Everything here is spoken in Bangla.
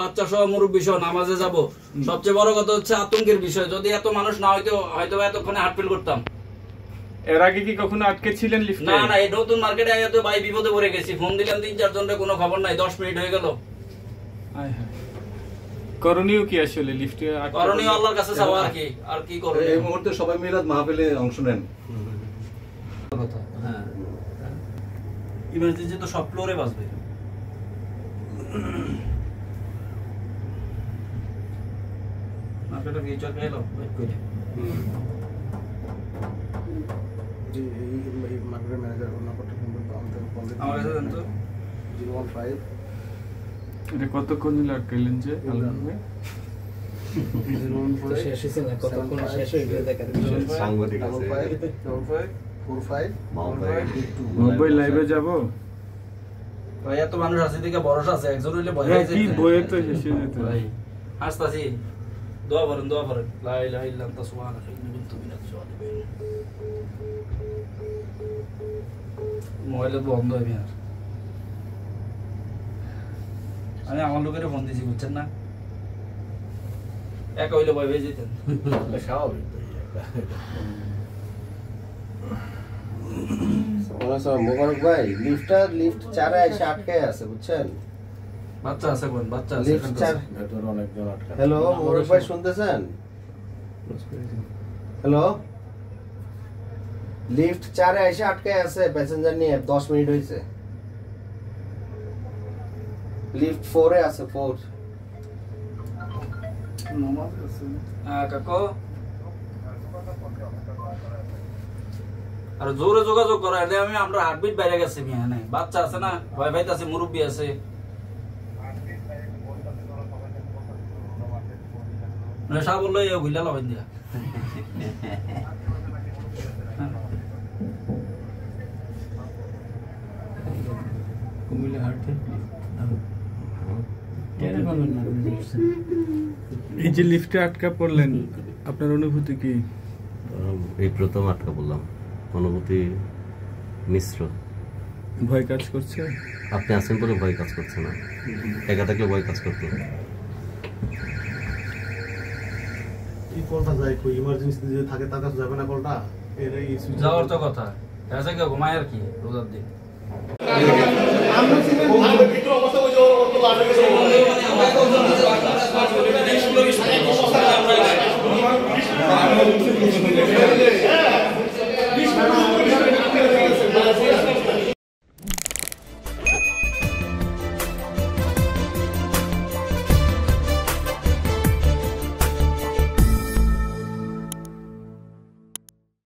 বাচ্চা সহ মুরব্বী সহ নামাজে যাব। সবচেয়ে বড় কথা হচ্ছে আতঙ্কের বিষয়, যদি এত মানুষ না হয়তো এতক্ষণে হার্টফেল করতাম। এর আগে কি কখনো আটকে ছিলেন লিফটে? না না, এই নতুন মার্কেটে আইয়া তো ভাই বিপদে পড়ে গেছি। ফোন দিলাম 3-4 জনের, কোনো খবর নাই। 10 মিনিট হয়ে গেল। করণীয় কি আসলে লিফটে? করণীয় আল্লাহর কাছে চাওয়া, আর কি করব। এই মুহূর্তে সবাই মিলাদ মাহফিলে অংশ নেন। কথা হ্যাঁ, ইমার্জেন্সি তো সব ফ্লোরে বাজবে। মার্কেটে কি চলে এলো ওয়েট করে। এই মার্কেটের ম্যানেজার নাম্বারটা আমাদের আমার কাছে দেন তো। 015 এটা কতক্ষণ আটকাইলেন যে আলমে? শেষ হইছে না, কতক্ষণ শেষ হয়ে গেল দেখেন। সাংবাদিক আছে 45 মোবাইল লাইভে যাব ভাই। এত মানুষ আছে দিকে ভরসা আছে, একজন হইলে ভয় হয়ে যায়। কি বইয়ে তো শেষে যেত ভাই। আসতাছি, দোয়া করেন লা ইলাহা ইল্লা আনতা সুবহানাকা ইন্নী কুনতু মিনাজ জালিমিন। মোবাইলে বন্ধ হয়ে গেছে। আমি আমার লোকের ফোন দিয়েছি, বুঝছেন না? একা হইলে ভয় পেয়ে যেতেন। স্বাভাবিক। মোবারক ভাই, লিফট 4 এসে আটকে আছে, বুঝছেন? বাচ্চা আছে কোন? বাচ্চা আছে লিফট 4 ভেতরে অনেকজন আটকা। হ্যালো মোবারক ভাই, শুনতেছেন? হ্যালো, লিফট 4 এসে আটকে আছে প্যাসেঞ্জার নিয়ে। 10 মিনিট হয়েছে। লিফট 4 এ আছে, 4 নামাজ আছে। কাকু আর জোরে যোগাযোগ করা, এলে আমরা হার্টবিট বাইরে গেছে। বাচ্চা আছে না, ভয় পাইতেছে, মুরব্বী আছে। নেশা বললো ঘুইলা লবেন দিয়া। এই যে লিফটে আটকা পড়লেন, আপনার অনুভূতি কি? এই প্রথম আটকা পড়লাম, অনুভূতি মিশ্র। ভয় কাজ করছে? আপনি আছেন বলে ভয় কাজ করছে না, একা থাকলে ভয় কাজ করতো। কি কলটা যায়, কই ইমার্জেন্সি যদি থাকে তার কাছে যাবে না কলটা? এর এই যাওয়ার তো কথা, এসে কেউ ঘুমায় আর কি রোজার দিন। আমরা